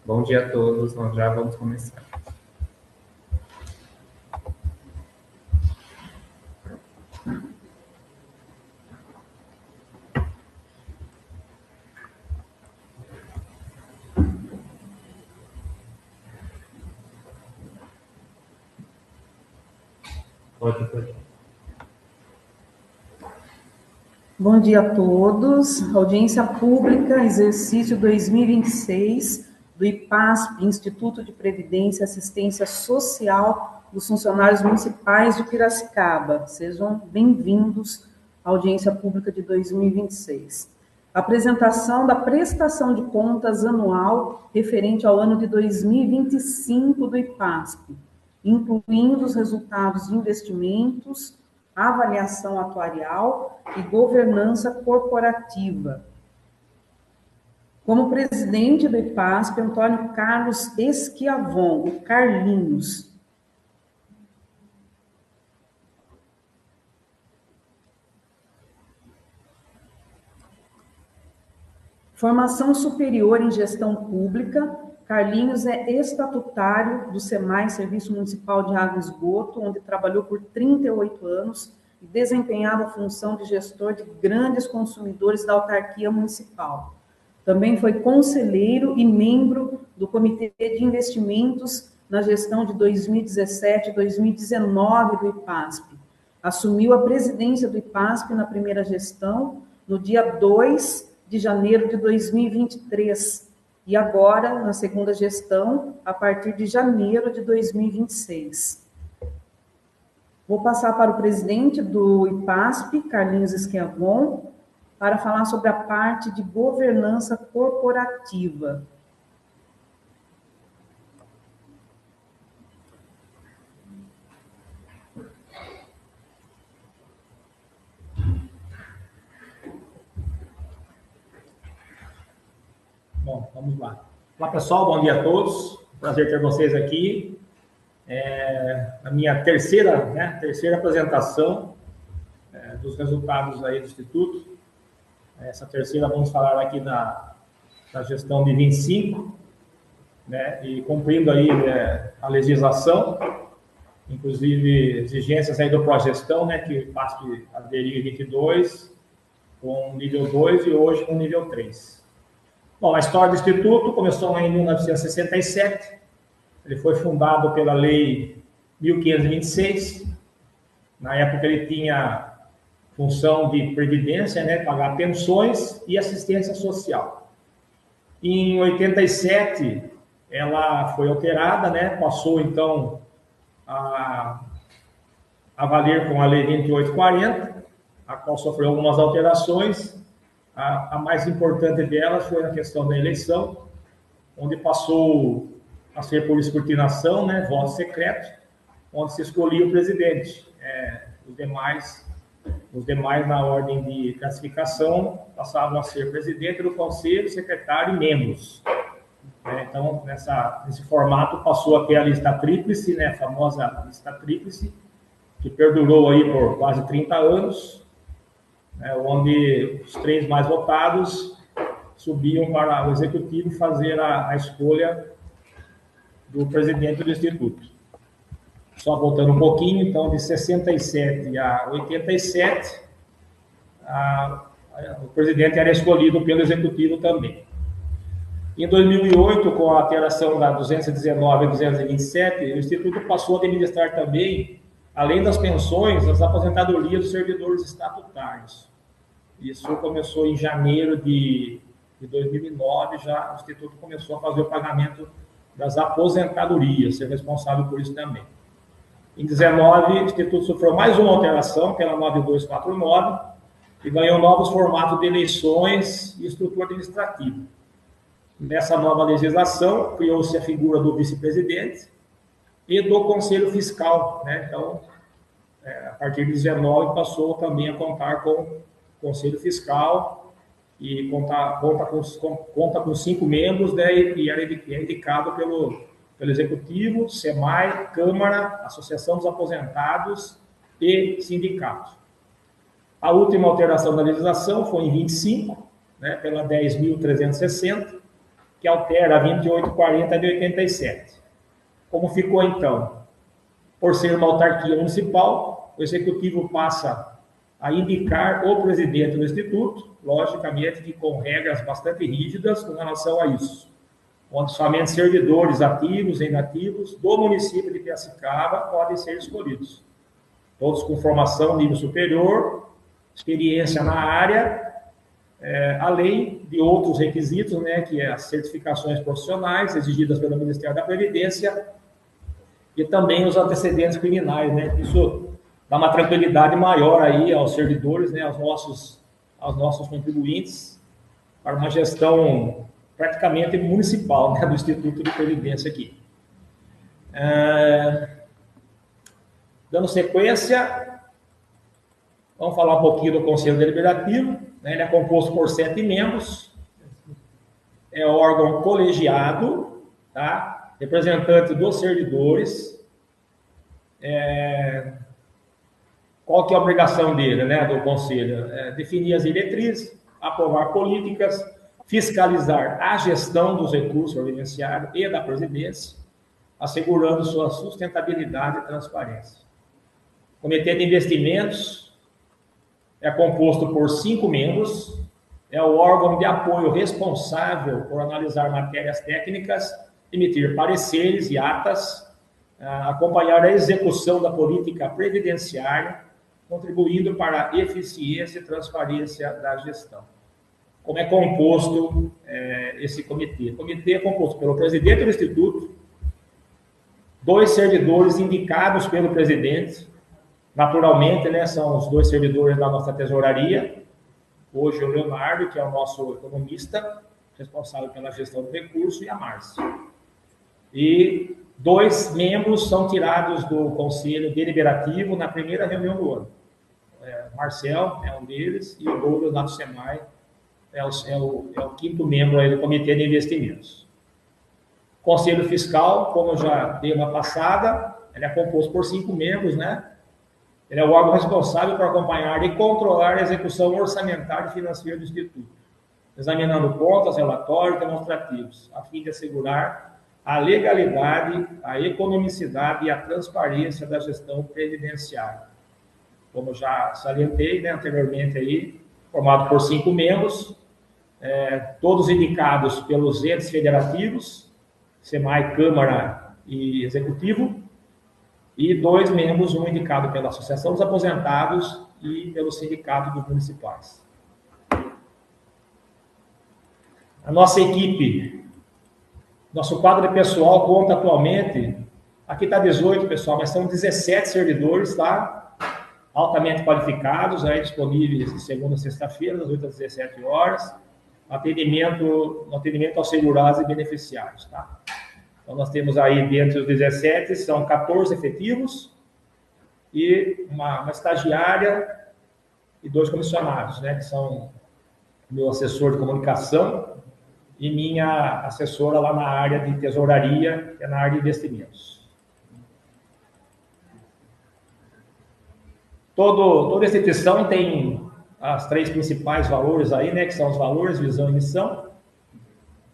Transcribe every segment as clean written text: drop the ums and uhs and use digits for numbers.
Bom dia a todos, nós já vamos começar. Pode. Bom dia a todos. Audiência pública, exercício 2026 do IPASP, Instituto de Previdência e Assistência Social dos Funcionários Municipais de Piracicaba. Sejam bem-vindos à audiência pública de 2026. Apresentação da prestação de contas anual referente ao ano de 2025 do IPASP, incluindo os resultados de investimentos, avaliação atuarial e governança corporativa. Como presidente do IPASP, Antônio Carlos Esquiavon, o Carlinhos. Formação superior em gestão pública. Carlinhos é estatutário do SEMAI, Serviço Municipal de Água e Esgoto, onde trabalhou por 38 anos e desempenhava a função de gestor de grandes consumidores da autarquia municipal. Também foi conselheiro e membro do Comitê de Investimentos na gestão de 2017 e 2019 do IPASP. Assumiu a presidência do IPASP na primeira gestão, no dia 2 de janeiro de 2023, e agora, na segunda gestão, a partir de janeiro de 2026. Vou passar para o presidente do IPASP, Carlinhos Esquiavon, para falar sobre a parte de governança corporativa. Bom, vamos lá. Olá, pessoal, bom dia a todos. Prazer ter vocês aqui. A minha terceira apresentação dos resultados aí do Instituto. Essa terceira vamos falar aqui da gestão de 25, né, e cumprindo aí a legislação, inclusive exigências aí do Progestão, né, que o IPASP aderiu em 22, com nível 2 e hoje com nível 3. Bom, a história do Instituto começou em 1967, ele foi fundado pela Lei 1526, na época ele tinha função de previdência, né, pagar pensões e assistência social. Em 87, ela foi alterada, né, passou então a valer com a Lei 2840, a qual sofreu algumas alterações. A mais importante delas foi a questão da eleição, onde passou a ser por escrutinação, né, voto secreto, onde se escolhia o presidente. Os demais, na ordem de classificação, passavam a ser presidente do conselho, secretário e membros. Então, nesse formato, passou a ter a lista tríplice, né, a famosa lista tríplice, que perdurou aí por quase 30 anos, onde os 3 mais votados subiam para o executivo fazer a escolha do presidente do Instituto. Só voltando um pouquinho, então, de 67 a 87, o presidente era escolhido pelo executivo também. Em 2008, com a alteração da 219 e 227, o Instituto passou a administrar também, além das pensões, as aposentadorias dos servidores estatutários. Isso começou em janeiro de 2009, já o Instituto começou a fazer o pagamento das aposentadorias, ser responsável por isso também. Em 2019, o Instituto sofreu mais uma alteração, pela 9249, e ganhou novos formatos de eleições e estrutura administrativa. Nessa nova legislação, criou-se a figura do vice-presidente e do Conselho Fiscal, né? Então, a partir de 19, passou também a contar com o Conselho Fiscal e conta com 5 membros, né? E é indicado pelo Executivo, SEMAI, Câmara, Associação dos Aposentados e sindicatos. A última alteração da legislação foi em 25, né, pela 10.360, que altera a 2840 de 87. Como ficou, então? Por ser uma autarquia municipal, o Executivo passa a indicar o presidente do Instituto, logicamente que com regras bastante rígidas com relação a isso, onde somente servidores ativos e inativos do município de Piracicaba podem ser escolhidos. Todos com formação nível superior, experiência na área, além de outros requisitos, né, que é as certificações profissionais exigidas pelo Ministério da Previdência e também os antecedentes criminais, né? Isso dá uma tranquilidade maior aí aos servidores, né, aos nossos contribuintes, para uma gestão praticamente municipal, né, do Instituto de Previdência aqui. Dando sequência, vamos falar um pouquinho do Conselho Deliberativo, né? Ele é composto por 7 membros, é órgão colegiado, tá? Representante dos servidores. Qual que é a obrigação dele, né, do Conselho? Definir as diretrizes, aprovar políticas, fiscalizar a gestão dos recursos previdenciários e da Previdência, assegurando sua sustentabilidade e transparência. O Comitê de Investimentos é composto por 5 membros, é o órgão de apoio responsável por analisar matérias técnicas, emitir pareceres e atas, acompanhar a execução da política previdenciária, contribuindo para a eficiência e transparência da gestão. Como é composto esse comitê? O comitê é composto pelo presidente do Instituto, 2 servidores indicados pelo presidente, naturalmente, né, são os 2 servidores da nossa tesouraria, hoje o Leonardo, que é o nosso economista, responsável pela gestão do recurso, e a Márcia. E 2 membros são tirados do Conselho Deliberativo na primeira reunião do ano. Marcel é um deles, e o Douglas lá do SEMAI é o 5º membro aí do Comitê de Investimentos. Conselho Fiscal, como eu já dei uma passada, ele é composto por 5 membros, né? Ele é o órgão responsável por acompanhar e controlar a execução orçamentária e financeira do Instituto, examinando contas, relatórios e demonstrativos, a fim de assegurar a legalidade, a economicidade e a transparência da gestão previdenciária. Como já salientei, né, anteriormente aí, formado por 5 membros, todos indicados pelos entes federativos, SEMAI, Câmara e Executivo, e 2 membros, um indicado pela Associação dos Aposentados e pelo Sindicato dos Municipais. A nossa equipe, nosso quadro de pessoal conta atualmente, aqui está 18, pessoal, mas são 17 servidores, tá? Altamente qualificados, aí disponíveis de segunda a sexta-feira, das 8 às 17 horas, atendimento aos segurados e beneficiários, tá? Então, nós temos aí, dentre os 17, são 14 efetivos e uma estagiária e 2 comissionados, né, que são meu assessor de comunicação e minha assessora lá na área de tesouraria, que é na área de investimentos. Toda instituição tem as 3 principais valores aí, né, que são os valores, visão e missão.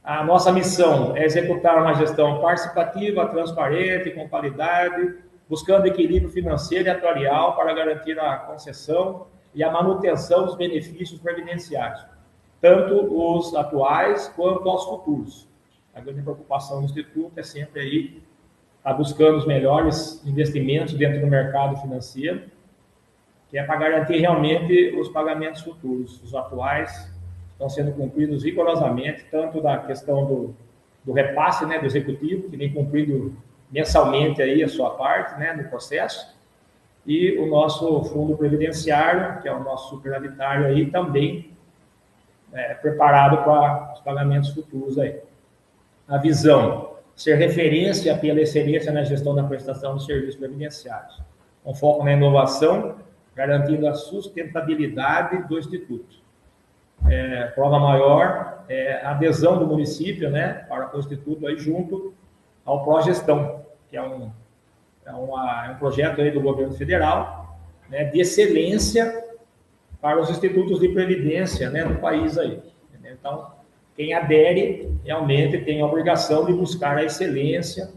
A nossa missão é executar uma gestão participativa, transparente, com qualidade, buscando equilíbrio financeiro e atuarial para garantir a concessão e a manutenção dos benefícios previdenciários, tanto os atuais quanto aos futuros. A grande preocupação do Instituto é sempre aí estar buscando os melhores investimentos dentro do mercado financeiro, que é para garantir realmente os pagamentos futuros. Os atuais estão sendo cumpridos rigorosamente, tanto da questão do repasse, né, do executivo, que vem cumprindo mensalmente aí a sua parte, né, no processo, e o nosso fundo previdenciário, que é o nosso superavitário aí, também preparado para os pagamentos futuros aí. A visão, ser referência pela excelência na gestão da prestação de serviços previdenciários, com foco na inovação, garantindo a sustentabilidade do Instituto. Prova maior é a adesão do município, né, para o Instituto aí junto ao Progestão, que é um projeto aí do governo federal, né, de excelência para os institutos de previdência, né, do país aí. Então, quem adere realmente tem a obrigação de buscar a excelência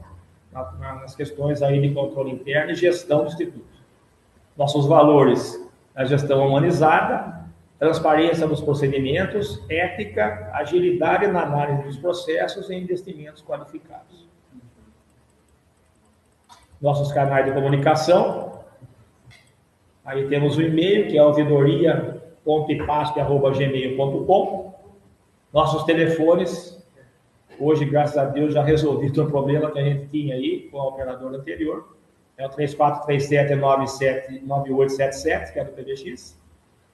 nas questões aí de controle interno e gestão do Instituto. Nossos valores: a gestão humanizada, transparência nos procedimentos, ética, agilidade na análise dos processos e investimentos qualificados. Nossos canais de comunicação: aí temos o e-mail, que é ouvidoria.ipasp@gmail.com. Nossos telefones: hoje, graças a Deus, já resolvi o problema que a gente tinha aí com a operadora anterior. É o 3437-9877, que é do PBX.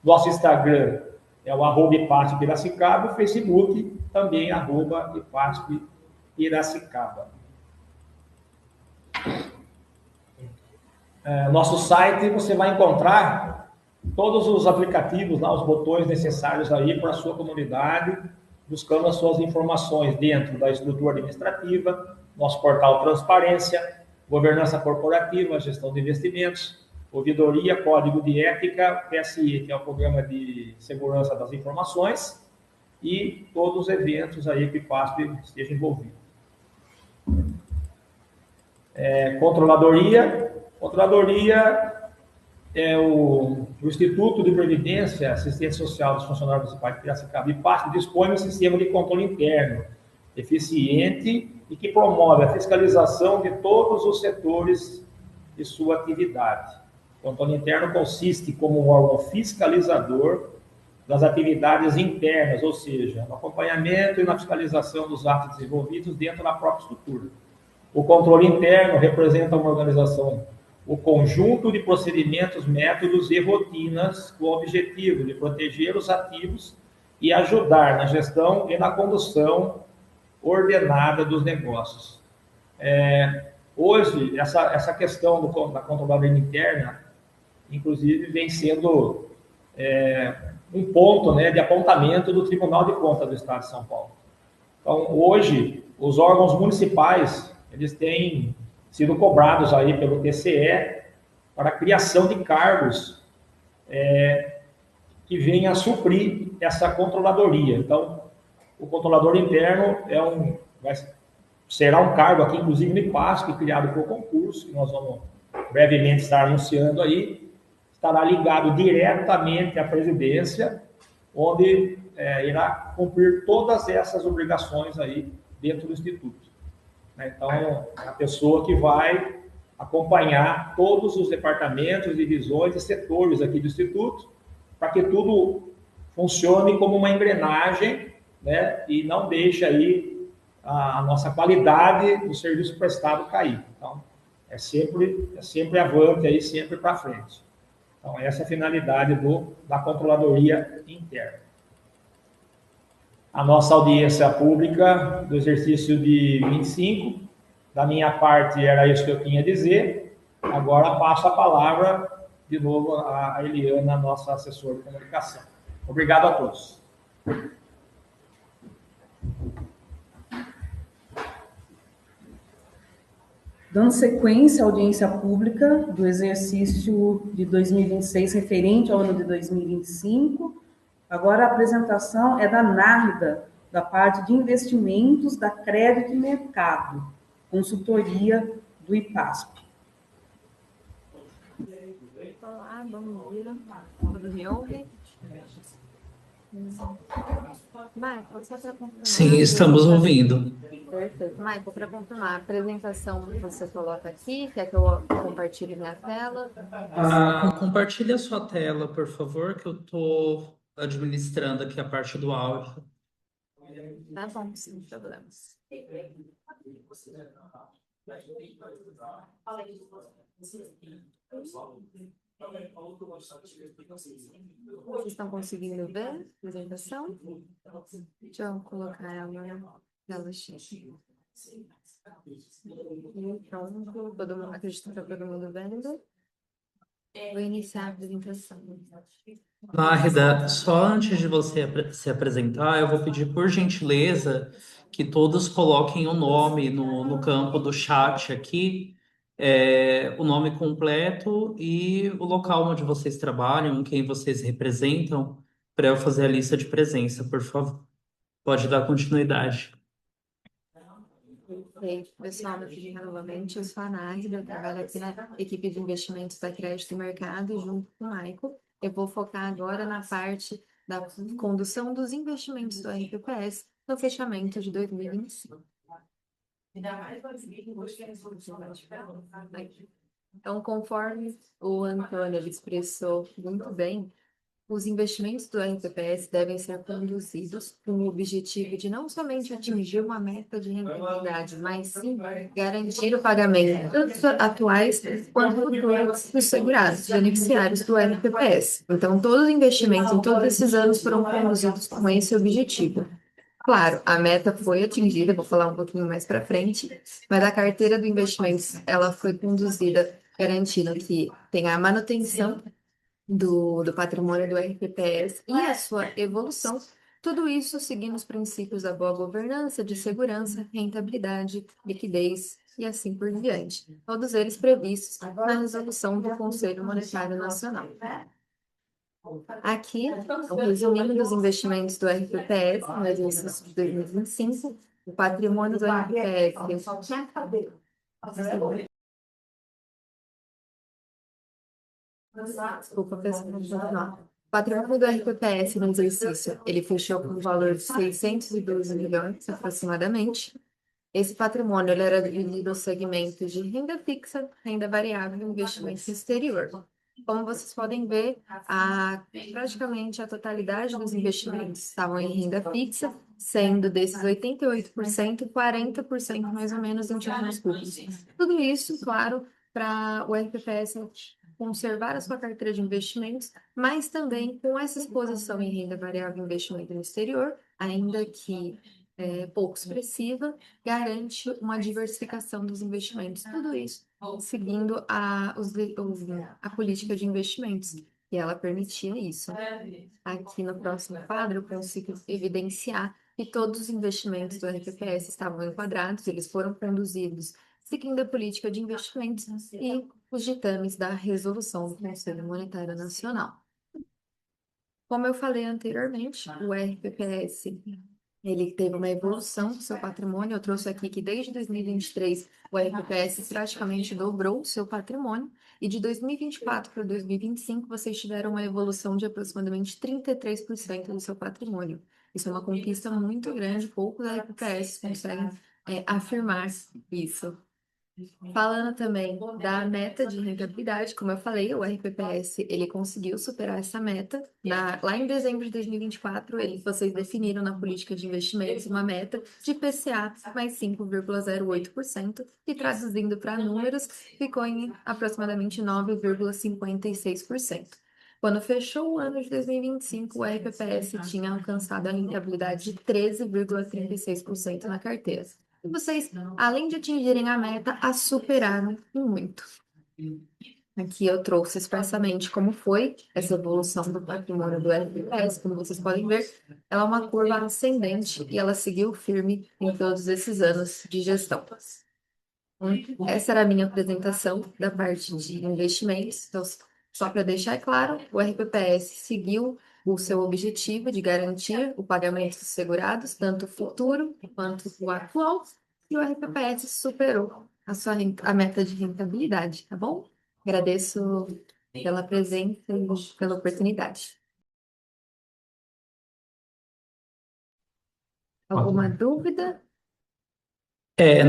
Nosso Instagram é o @ipasp Piracicaba. O Facebook também @ipasp Piracicaba. Nosso site, você vai encontrar todos os aplicativos, lá, os botões necessários aí para a sua comunidade, buscando as suas informações dentro da estrutura administrativa, nosso portal Transparência, governança corporativa, gestão de investimentos, ouvidoria, código de ética, PSI, que é o Programa de Segurança das Informações, e todos os eventos aí que o IPASP esteja envolvido. Controladoria é o Instituto de Previdência e Assistência Social dos Funcionários Municipais de Piracicaba. IPASP dispõe de um sistema de controle interno eficiente e que promove a fiscalização de todos os setores de sua atividade. O controle interno consiste como um órgão fiscalizador das atividades internas, ou seja, no acompanhamento e na fiscalização dos atos desenvolvidos dentro da própria estrutura. O controle interno representa uma organização, o conjunto de procedimentos, métodos e rotinas com o objetivo de proteger os ativos e ajudar na gestão e na condução ordenada dos negócios. Hoje, essa questão da controladoria interna, inclusive, vem sendo um ponto, né, de apontamento do Tribunal de Contas do Estado de São Paulo. Então, hoje, os órgãos municipais, eles têm sido cobrados aí pelo TCE para a criação de cargos que venham a suprir essa controladoria. Então, o controlador interno será um cargo aqui, inclusive no IPASP, criado por concurso, que nós vamos brevemente estar anunciando aí, estará ligado diretamente à presidência, onde irá cumprir todas essas obrigações aí dentro do Instituto. Então, a pessoa que vai acompanhar todos os departamentos, divisões e setores aqui do Instituto, para que tudo funcione como uma engrenagem, né, e não deixe aí a nossa qualidade do serviço prestado cair. Então, é sempre avante aí, sempre para frente. Então, essa é a finalidade da controladoria interna. A nossa audiência pública do exercício de 25, da minha parte era isso que eu tinha a dizer. Agora passo a palavra de novo a Eliana, nossa assessora de comunicação. Obrigado a todos. Dando sequência à audiência pública do exercício de 2026, referente ao ano de 2025, agora a apresentação é da Nárida, da parte de investimentos da Crédito e Mercado, consultoria do IPASP. Olá, bom dia. Tudo me ouve? Michael, só para confirmar. Sim, estamos ouvindo. Perfeito. Michael, para confirmar, a apresentação você coloca aqui, quer que eu compartilhe minha tela? Compartilhe a sua tela, por favor, que eu estou administrando aqui a parte do áudio. Tá bom, sem problemas. Vocês estão conseguindo ver a apresentação? Deixa eu colocar ela na tela cheia. Pronto, acredito que está todo mundo vendo. Vou iniciar a apresentação. Nárida, só antes de você se apresentar, eu vou pedir por gentileza que todos coloquem o nome no campo do chat aqui, o nome completo e o local onde vocês trabalham, quem vocês representam, para eu fazer a lista de presença, por favor. Pode dar continuidade. Perfeito. Pessoal, me apresento novamente, eu sou a Nádia, eu trabalho aqui na equipe de investimentos da Crédito e Mercado, junto com o Michael. Eu vou focar agora na parte da condução dos investimentos do RPPS no fechamento de 2025. Então, conforme o Antônio ele expressou muito bem, os investimentos do RPPS devem ser conduzidos com o objetivo de não somente atingir uma meta de rentabilidade, mas sim garantir o pagamento tanto atuais quanto futuros dos segurados, beneficiários do RPPS. Então, todos os investimentos em todos esses anos foram conduzidos com esse objetivo. Claro, a meta foi atingida, vou falar um pouquinho mais para frente, mas a carteira do investimentos ela foi conduzida garantindo que tenha a manutenção do patrimônio do RPPS e a sua evolução, tudo isso seguindo os princípios da boa governança, de segurança, rentabilidade, liquidez e assim por diante. Todos eles previstos na resolução do Conselho Monetário Nacional. Aqui, o resumindo dos investimentos do RPPS no exercício de 2025, o patrimônio do RPPS. Desculpa, pessoal. O patrimônio do RPPS no exercício, ele fechou com um valor de 612 milhões, aproximadamente. Esse patrimônio ele era dividido nos segmentos de renda fixa, renda variável e investimento exterior. Como vocês podem ver, praticamente a totalidade dos investimentos estavam em renda fixa, sendo desses 88%, 40% mais ou menos em títulos públicos. Tudo isso, claro, para o RPPS conservar a sua carteira de investimentos, mas também com essa exposição em renda variável e investimento no exterior, ainda que pouco expressiva, garante uma diversificação dos investimentos. Tudo isso seguindo a política de investimentos, e ela permitia isso. Aqui no próximo quadro, eu consigo evidenciar que todos os investimentos do RPPS estavam enquadrados, eles foram conduzidos seguindo a política de investimentos e os ditames da resolução do Conselho Monetário Nacional. Como eu falei anteriormente, o RPPS ele teve uma evolução do seu patrimônio. Eu trouxe aqui que desde 2023 o RPPS praticamente dobrou o seu patrimônio e de 2024 para 2025 vocês tiveram uma evolução de aproximadamente 33% do seu patrimônio. Isso é uma conquista muito grande, poucos RPPS conseguem afirmar isso. Falando também da meta de rentabilidade, como eu falei, o RPPS ele conseguiu superar essa meta. Lá em dezembro de 2024, vocês definiram na política de investimentos uma meta de IPCA mais 5,08%, e traduzindo para números, ficou em aproximadamente 9,56%. Quando fechou o ano de 2025, o RPPS tinha alcançado a rentabilidade de 13,36% na carteira. E vocês, além de atingirem a meta, a superaram em muito. Aqui eu trouxe expressamente como foi essa evolução do patrimônio do RPPS. Como vocês podem ver, ela é uma curva ascendente e ela seguiu firme em todos esses anos de gestão. Essa era a minha apresentação da parte de investimentos. Então, só para deixar claro, o RPPS seguiu o seu objetivo de garantir o pagamento dos segurados, tanto o futuro quanto o atual, e o RPPS superou a meta de rentabilidade, tá bom? Agradeço pela presença e pela oportunidade. Alguma dúvida?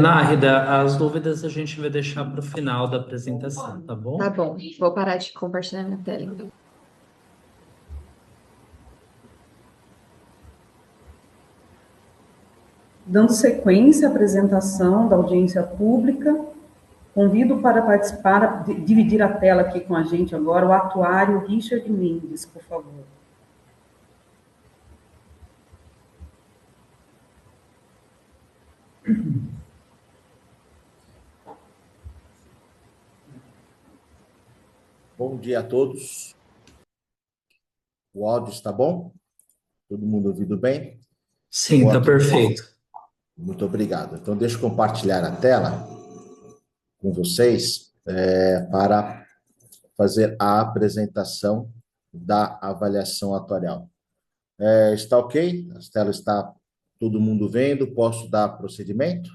Nárida, as dúvidas a gente vai deixar para o final da apresentação, tá bom? Tá bom, vou parar de compartilhar minha tela, então. Dando sequência à apresentação da audiência pública, convido para participar, dividir a tela aqui com a gente agora, o atuário Richard Mendes, por favor. Bom dia a todos. O áudio está bom? Todo mundo ouvindo bem? Sim, está perfeito. Muito obrigado. Então, deixa eu compartilhar a tela com vocês para fazer a apresentação da avaliação atuarial. Está ok? A tela está Todo mundo vendo? Posso dar procedimento?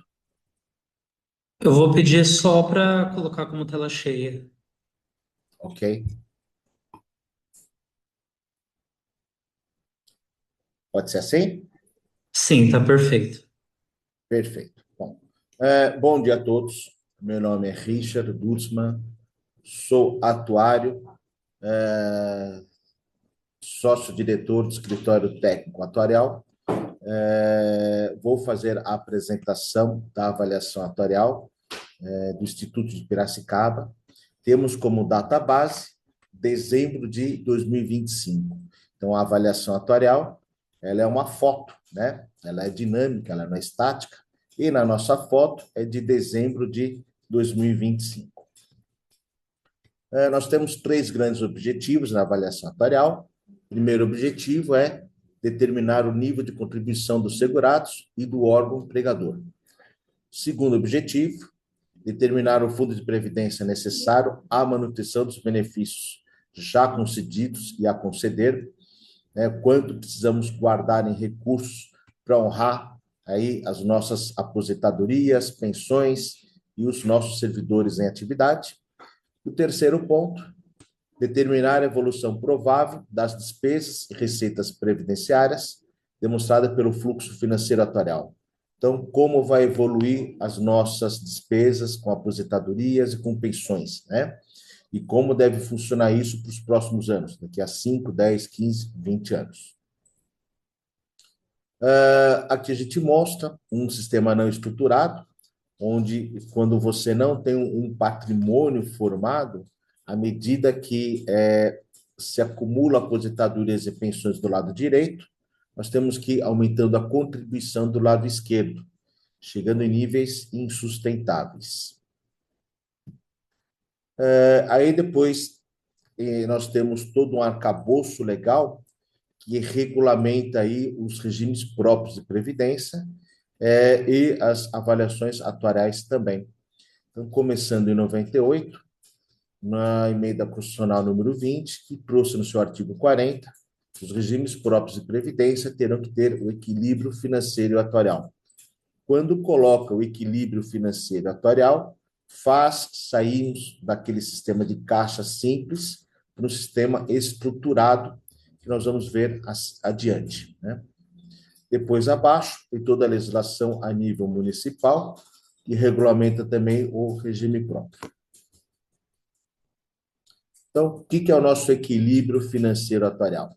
Eu vou pedir só para colocar como tela cheia. Ok. Pode ser assim? Sim, tá perfeito. Perfeito. Bom, bom dia a todos. Meu nome é Richard Dutzmann, sou atuário, sócio-diretor do escritório técnico atuarial. Vou fazer a apresentação da avaliação atuarial do Instituto de Piracicaba. Temos como database dezembro de 2025. Então, a avaliação atuarial, ela é uma foto, né? Ela é dinâmica, ela não é estática. E na nossa foto é de dezembro de 2025. Nós temos três grandes objetivos na avaliação atuarial. O primeiro objetivo é determinar o nível de contribuição dos segurados e do órgão empregador. Segundo objetivo, determinar o fundo de previdência necessário à manutenção dos benefícios já concedidos e a conceder, né, quanto precisamos guardar em recursos para honrar aí as nossas aposentadorias, pensões e os nossos servidores em atividade. O terceiro ponto, determinar a evolução provável das despesas e receitas previdenciárias demonstrada pelo fluxo financeiro atuarial. Então, como vai evoluir as nossas despesas com aposentadorias e com pensões, né? E como deve funcionar isso para os próximos anos, daqui a 5, 10, 15, 20 anos. Aqui a gente mostra um sistema não estruturado, onde, quando você não tem um patrimônio formado, à medida que se acumula aposentadorias e pensões do lado direito, nós temos que ir aumentando a contribuição do lado esquerdo, chegando em níveis insustentáveis. Aí depois nós temos todo um arcabouço legal que regulamenta aí os regimes próprios de previdência e as avaliações atuariais também. Então, começando em 98, na emenda constitucional número 20, que trouxe no seu artigo 40, os regimes próprios de previdência terão que ter o equilíbrio financeiro e atuarial. Quando coloca o equilíbrio financeiro e atuarial, faz sairmos daquele sistema de caixa simples para um sistema estruturado, que nós vamos ver adiante, né? Depois, abaixo, tem toda a legislação a nível municipal, que regulamenta também o regime próprio. Então, o que é o nosso equilíbrio financeiro atuarial?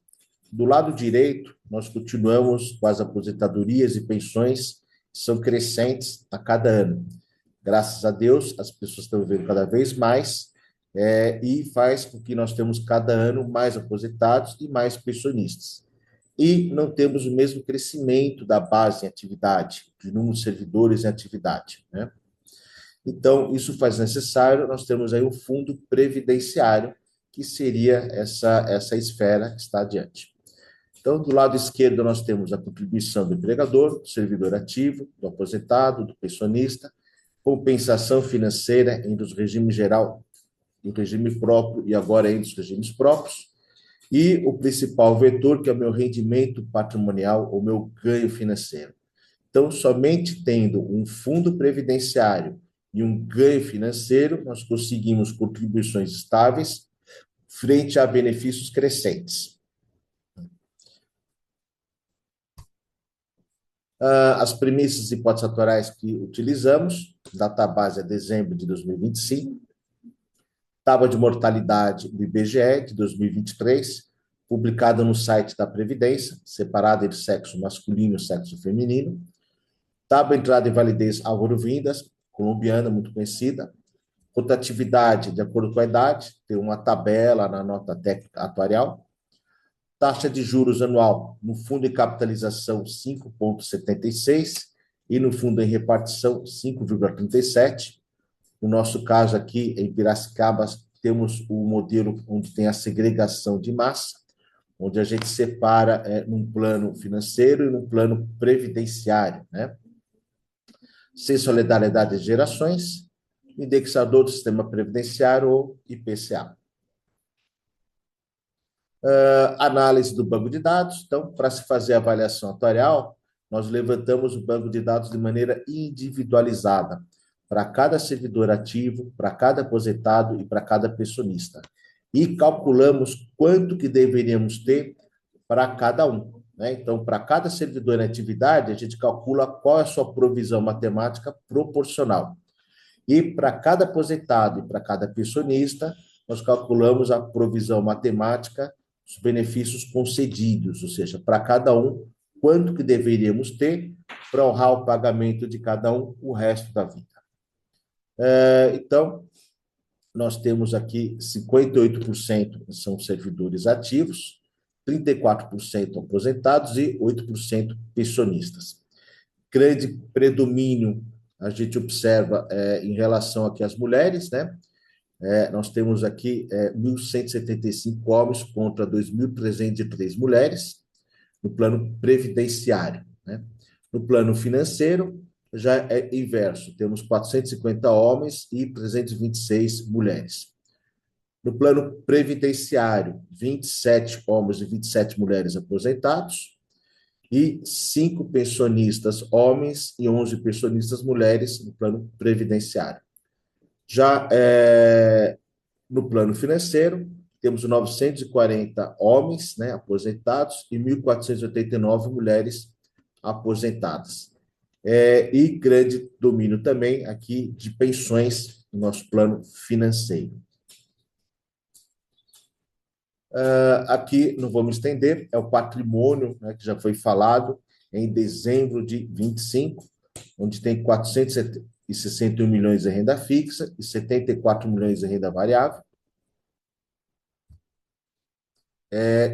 Do lado direito, nós continuamos com as aposentadorias e pensões que são crescentes a cada ano. Graças a Deus, as pessoas estão vivendo cada vez mais e faz com que nós temos cada ano mais aposentados e mais pensionistas. E não temos o mesmo crescimento da base em atividade, de número de servidores em atividade, né? Então, isso faz necessário, nós temos aí o fundo previdenciário, que seria essa esfera que está adiante. Então, do lado esquerdo, nós temos a contribuição do empregador, do servidor ativo, do aposentado, do pensionista, compensação financeira entre os regimes geral e o regime próprio, e agora entre os regimes próprios, e o principal vetor, que é o meu rendimento patrimonial, o meu ganho financeiro. Então, somente tendo um fundo previdenciário e um ganho financeiro, nós conseguimos contribuições estáveis frente a benefícios crescentes. As premissas e hipóteses atuariais que utilizamos, database é dezembro de 2025, tábua de mortalidade do IBGE de 2023, publicada no site da Previdência, separada entre sexo masculino e sexo feminino, tábua de entrada em validez Álvaro-Vindas, colombiana, muito conhecida, rotatividade de acordo com a idade, tem uma tabela na nota técnica atuarial, taxa de juros anual no fundo em capitalização 5,76 e no fundo em repartição 5,37. No nosso caso aqui em Piracicaba, temos o modelo onde tem a segregação de massa, onde a gente separa num plano financeiro e num plano previdenciário, né? Sem solidariedade de gerações, indexador do sistema previdenciário ou IPCA. Análise do banco de dados. Então, para se fazer a avaliação atuarial, nós levantamos o banco de dados de maneira individualizada, para cada servidor ativo, para cada aposentado e para cada pensionista. E calculamos quanto que deveríamos ter para cada um, né? Então, para cada servidor em atividade, a gente calcula qual é a sua provisão matemática proporcional. E para cada aposentado e para cada pensionista, nós calculamos a provisão matemática, os benefícios concedidos, ou seja, para cada um, quanto que deveríamos ter para honrar o pagamento de cada um o resto da vida. Então, nós temos aqui 58% são servidores ativos, 34% aposentados e 8% pensionistas. Grande predomínio a gente observa em relação aqui às mulheres, né? Nós temos aqui 1.175 homens contra 2.303 mulheres no plano previdenciário, né? No plano financeiro, já é inverso, temos 450 homens e 326 mulheres. No plano previdenciário, 27 homens e 27 mulheres aposentados, e 5 pensionistas homens e 11 pensionistas mulheres no plano previdenciário. Já no plano financeiro, temos 940 homens, né, aposentados e 1.489 mulheres aposentadas. E grande domínio também aqui de pensões no nosso plano financeiro. Aqui, não vou me estender, é o patrimônio, né, que já foi falado em dezembro de 25, onde tem 461 milhões em renda fixa e 74 milhões em renda variável.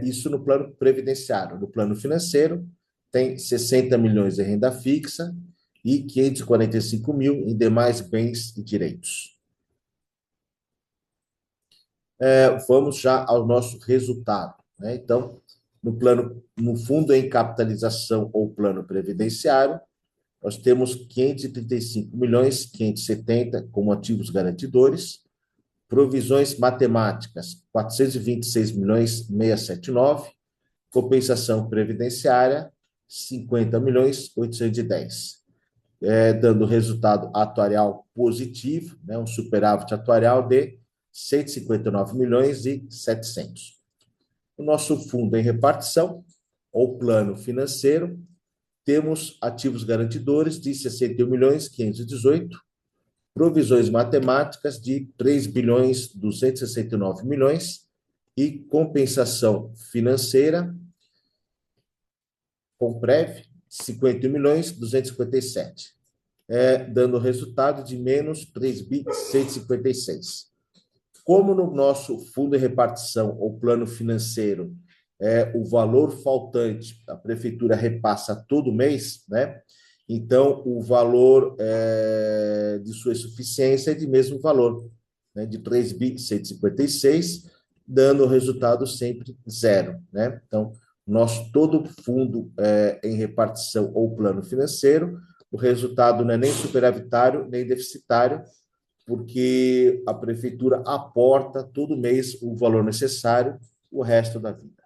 Isso no plano previdenciário. No plano financeiro, tem 60 milhões em renda fixa e 545 mil em demais bens e direitos. Vamos já ao nosso resultado, né? Então, no fundo em capitalização ou plano previdenciário, nós temos 535 milhões 570 como ativos garantidores, provisões matemáticas 426 milhões 679, compensação previdenciária 50 milhões 810, dando resultado atuarial positivo, né, um superávit atuarial de 159 milhões e 700. O nosso fundo em repartição, ou plano financeiro, temos ativos garantidores de 61 milhões 518, provisões matemáticas de 3 bilhões 269 milhões e compensação financeira com prévio 51 milhões 257, dando resultado de menos 3 bi 156. Como no nosso fundo de repartição ou plano financeiro, o valor faltante a prefeitura repassa todo mês, né? Então, o valor de sua insuficiência é de mesmo valor, né? De 3 bi 156, dando o resultado sempre zero, né? Então, todo fundo em repartição ou plano financeiro, o resultado não é nem superavitário, nem deficitário, porque a prefeitura aporta todo mês o valor necessário o resto da vida.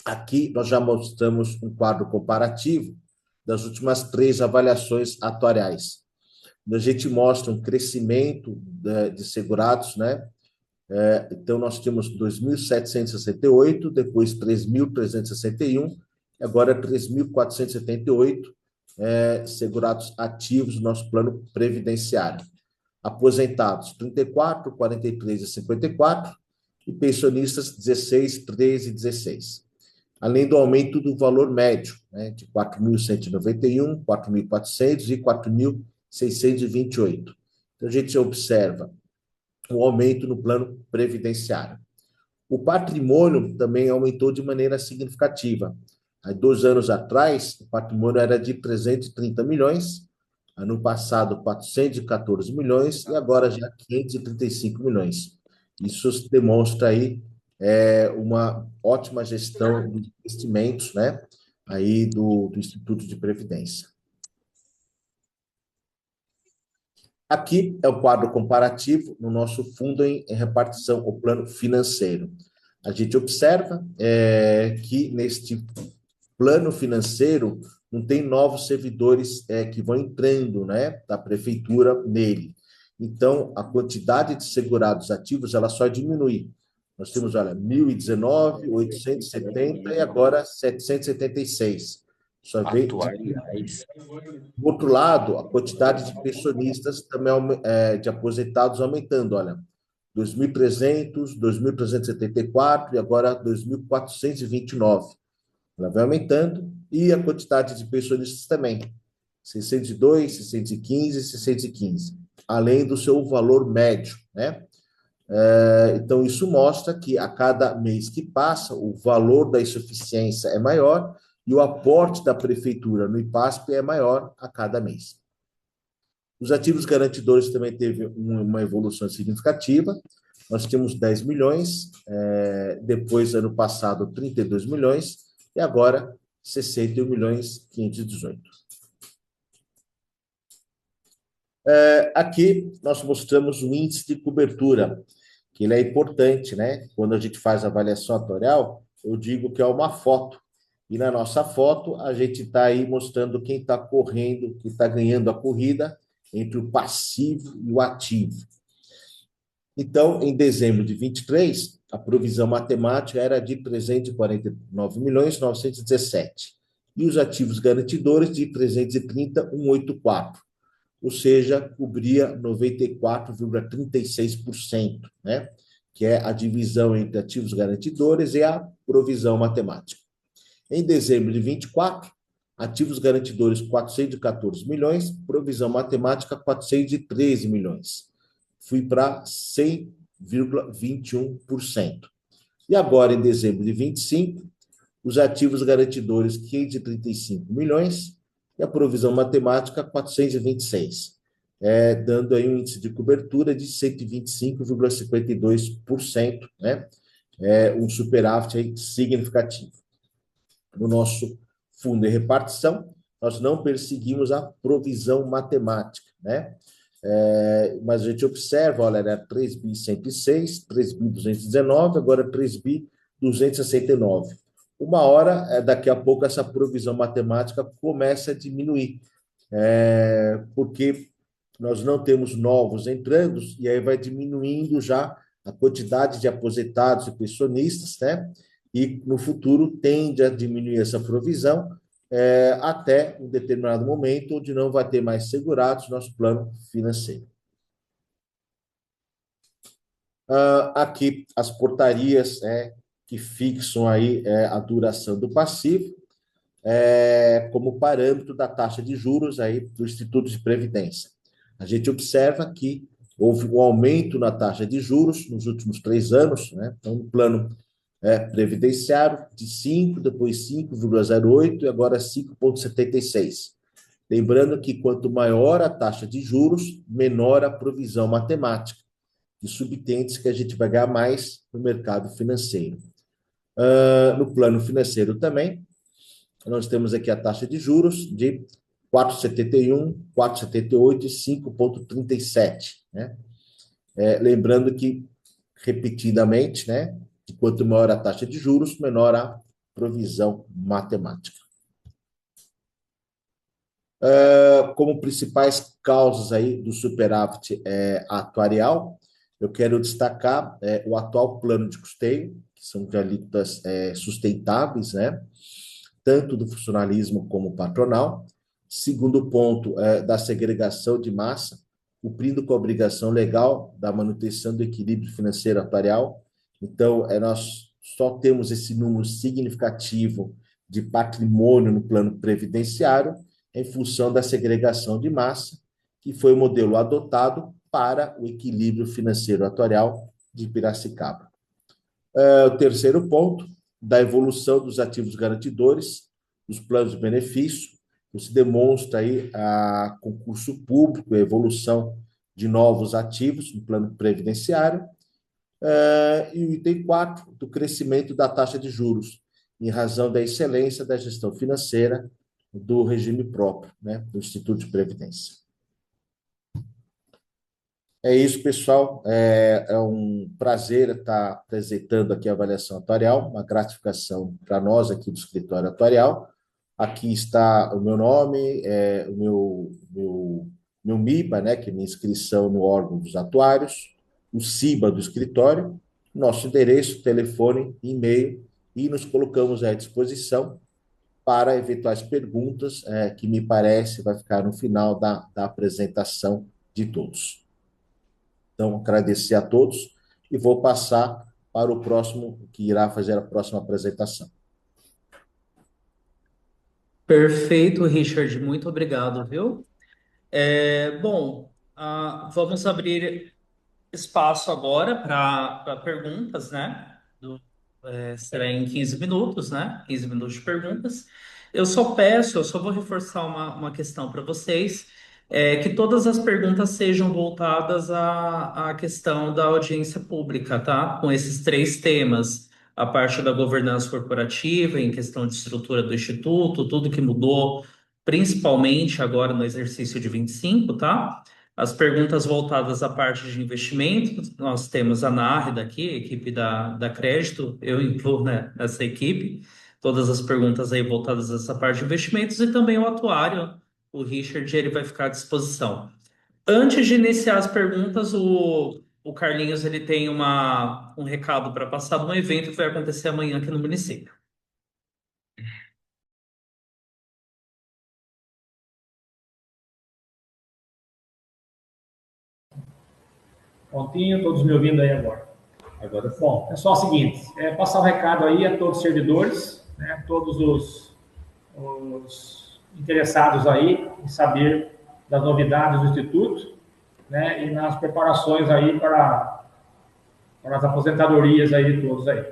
Aqui nós já mostramos um quadro comparativo das últimas 3 avaliações atuariais. A gente mostra um crescimento de segurados, né? Então, nós tínhamos 2.768, depois 3.361, e agora 3.478 segurados ativos no nosso plano previdenciário. Aposentados, 34, 43 e 54, e pensionistas, 16, 13 e 16. Além do aumento do valor médio, né, de 4.191, 4.400 e 4.628. Então, a gente observa o aumento no plano previdenciário. O patrimônio também aumentou de maneira significativa. Há 2 anos atrás, o patrimônio era de 330 milhões, ano passado 414 milhões e agora já 535 milhões. Isso demonstra aí uma ótima gestão de investimentos, né, aí do Instituto de Previdência. Aqui é o quadro comparativo no nosso fundo em repartição, o plano financeiro. A gente observa que neste plano financeiro não tem novos servidores que vão entrando, né, da prefeitura nele. Então, a quantidade de segurados ativos, ela só diminui. Nós temos, olha, 1.019, 870 e agora 776. Só vem. Do outro lado, a quantidade de pensionistas também, de aposentados aumentando, olha, 2.300, 2.374 e agora 2.429. Ela vai aumentando e a quantidade de pensionistas também, 602, 615, 615, além do seu valor médio, né? Então, isso mostra que a cada mês que passa, o valor da insuficiência é maior e o aporte da prefeitura no IPASP é maior a cada mês. Os ativos garantidores também teve uma evolução significativa. Nós tínhamos 10 milhões, depois, ano passado, 32 milhões, e agora 61 milhões 518. Aqui nós mostramos o índice de cobertura, que ele é importante, né? Quando a gente faz a avaliação atuarial, eu digo que é uma foto. E na nossa foto, a gente está aí mostrando quem está correndo, quem está ganhando a corrida entre o passivo e o ativo. Então, em dezembro de 23, a provisão matemática era de 349 milhões 917 e os ativos garantidores de 330.184, ou seja, cobria 94,36%, né? Que é a divisão entre ativos garantidores e a provisão matemática. Em dezembro de 24, ativos garantidores 414 milhões, provisão matemática 413 milhões. Fui para 100,21%. E agora, em dezembro de 25, os ativos garantidores 535 milhões e a provisão matemática 426, dando aí um índice de cobertura de 125,52%, né? Um superávit aí significativo. No nosso fundo de repartição, nós não perseguimos a provisão matemática, né? Mas a gente observa, olha, era 3.106, 3.219, agora 3.269. Uma hora, daqui a pouco, essa provisão matemática começa a diminuir, porque nós não temos novos entrando, e aí vai diminuindo já a quantidade de aposentados e pensionistas, né? E no futuro tende a diminuir essa provisão, até um determinado momento, onde não vai ter mais segurados nosso plano financeiro. Aqui as portarias que fixam aí a duração do passivo, como parâmetro da taxa de juros aí do Instituto de Previdência. A gente observa que houve um aumento na taxa de juros nos últimos 3 anos, né? Então, no plano previdenciário de 5, depois 5,08 e agora 5,76. Lembrando que quanto maior a taxa de juros, menor a provisão matemática, que subtende que a gente vai ganhar mais no mercado financeiro. No plano financeiro também, nós temos aqui a taxa de juros de 4,71, 4,78 e 5,37, né? Lembrando que, repetidamente, né, que quanto maior a taxa de juros, menor a provisão matemática. Como principais causas aí do superávit atuarial, eu quero destacar o atual plano de custeio, que são de alíquotas sustentáveis, né, tanto do funcionalismo como patronal. Segundo ponto, da segregação de massa, cumprindo com a obrigação legal da manutenção do equilíbrio financeiro atuarial. Então, nós só temos esse número significativo de patrimônio no plano previdenciário em função da segregação de massa, que foi o modelo adotado para o equilíbrio financeiro atuarial de Piracicaba. O terceiro ponto, da evolução dos ativos garantidores, dos planos de benefício, se demonstra aí a concurso público, a evolução de novos ativos no plano previdenciário, e o item 4, do crescimento da taxa de juros, em razão da excelência da gestão financeira do regime próprio, né, do Instituto de Previdência. É isso, pessoal. É um prazer estar apresentando aqui a avaliação atuarial, uma gratificação para nós aqui do escritório atuarial. Aqui está o meu nome, o meu MIBA, né, que é minha inscrição no órgão dos atuários, o SIBA do escritório, nosso endereço, telefone, e-mail, e nos colocamos à disposição para eventuais perguntas, que me parece vai ficar no final da apresentação de todos. Então, agradecer a todos e vou passar para o próximo, que irá fazer a próxima apresentação. Perfeito, Richard, muito obrigado, viu? Bom, vamos abrir espaço agora para perguntas, né? Será em 15 minutos, né? 15 minutos de perguntas. Eu só vou reforçar uma questão para vocês, que todas as perguntas sejam voltadas à questão da audiência pública, tá? Com esses três temas, a parte da governança corporativa, em questão de estrutura do instituto, tudo que mudou, principalmente agora no exercício de 25, tá? As perguntas voltadas à parte de investimento, nós temos a Nárida aqui, a equipe da Crédito, eu incluo, né, nessa equipe, todas as perguntas aí voltadas a essa parte de investimentos e também o atuário, o Richard, ele vai ficar à disposição. Antes de iniciar as perguntas, o Carlinhos ele tem um recado para passar de um evento que vai acontecer amanhã aqui no município. Prontinho, todos me ouvindo aí agora. Agora sim. Bom, pessoal, é o seguinte, passar o recado aí a todos os servidores, né, todos os interessados aí em saber das novidades do Instituto, né, e nas preparações aí para as aposentadorias aí de todos aí.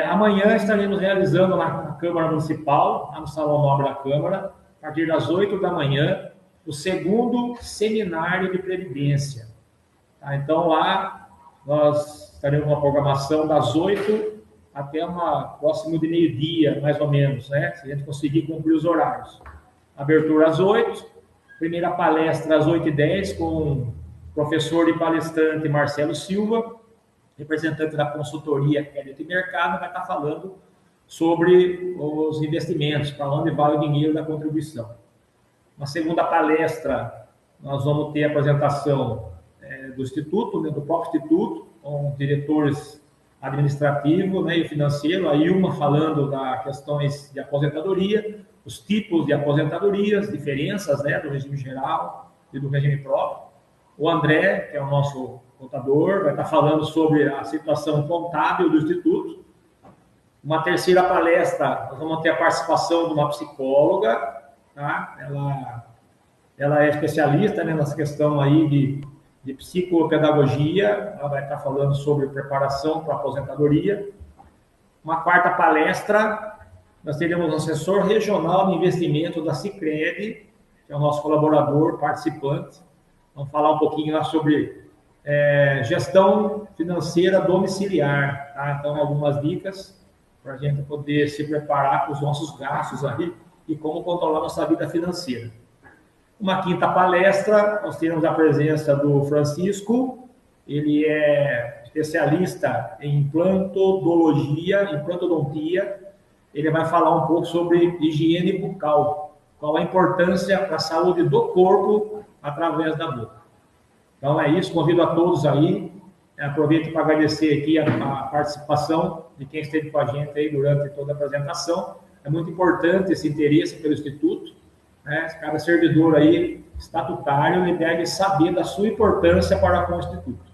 Amanhã estaremos realizando na Câmara Municipal, lá no Salão Nobre da Câmara, a partir das 8 da manhã, o segundo seminário de Previdência. Tá? Então, lá nós estaremos com uma programação das 8 até próximo de meio-dia, mais ou menos, né? Se a gente conseguir cumprir os horários. Abertura às 8, primeira palestra às 8h10 com o professor e palestrante Marcelo Silva, representante da consultoria Crédito e Mercado, vai estar falando sobre os investimentos, para onde vai o dinheiro da contribuição. Na segunda palestra, nós vamos ter a apresentação do Instituto, né, do próprio Instituto, com diretores administrativo, né, e financeiro, a Ilma falando das questões de aposentadoria, os tipos de aposentadorias, diferenças, né, do regime geral e do regime próprio. O André, que é o nosso contador, vai estar falando sobre a situação contábil do Instituto. Uma terceira palestra, nós vamos ter a participação de uma psicóloga, tá? Ela é especialista, né, nessa questão aí de psicopedagogia, ela vai estar falando sobre preparação para a aposentadoria. Uma quarta palestra, nós teremos um assessor regional de investimento da Sicredi, que é o nosso colaborador, participante. Vamos falar um pouquinho lá sobre gestão financeira domiciliar, tá? Então, algumas dicas para a gente poder se preparar para os nossos gastos aí e como controlar nossa vida financeira. Uma quinta palestra, nós temos a presença do Francisco, ele é especialista em implantodontia, ele vai falar um pouco sobre higiene bucal, qual a importância para a saúde do corpo através da boca. Então é isso, convido a todos aí, aproveito para agradecer aqui a participação de quem esteve com a gente aí durante toda a apresentação, é muito importante esse interesse pelo Instituto, né? Cada servidor aí, estatutário, ele deve saber da sua importância para com o Instituto,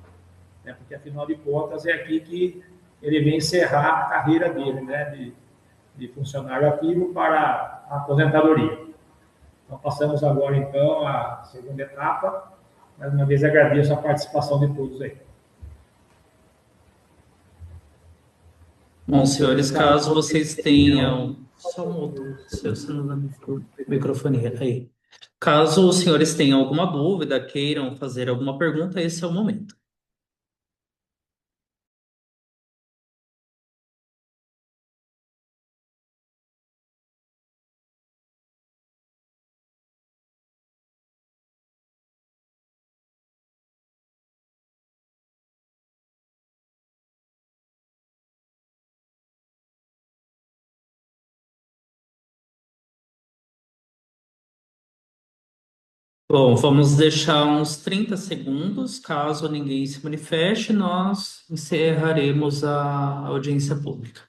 né? Porque afinal de contas é aqui que ele vem encerrar a carreira dele, né? De funcionário ativo para a aposentadoria. Então passamos agora então à segunda etapa. Mais uma vez agradeço a participação de todos aí. Bom, senhores, caso vocês tenham. Só mudo, se você não dá microfone aí. Caso os senhores tenham alguma dúvida, queiram fazer alguma pergunta, esse é o momento. Bom, vamos deixar uns 30 segundos. Caso ninguém se manifeste, nós encerraremos a audiência pública.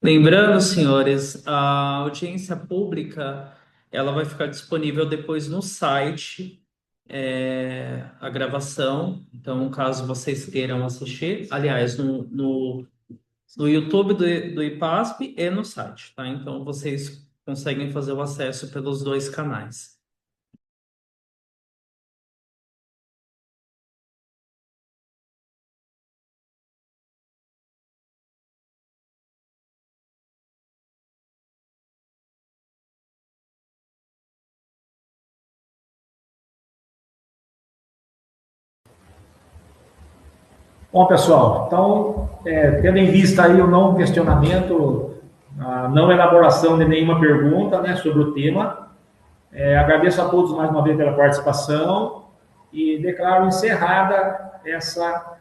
Lembrando, senhores, a audiência pública ela vai ficar disponível depois no site, a gravação. Então, caso vocês queiram assistir, aliás, no YouTube do IPASP e no site, tá? Então, vocês conseguem fazer o acesso pelos dois canais. Bom, pessoal, então, tendo em vista aí o não questionamento, a não elaboração de nenhuma pergunta, né, sobre o tema, agradeço a todos mais uma vez pela participação e declaro encerrada essa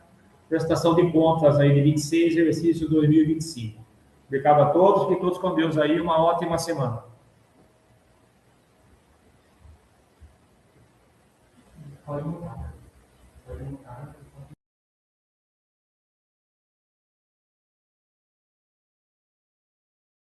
prestação de contas aí de 26, exercício 2025. Obrigado a todos, fiquem todos com Deus aí, uma ótima semana. Pode mudar. Pode mudar.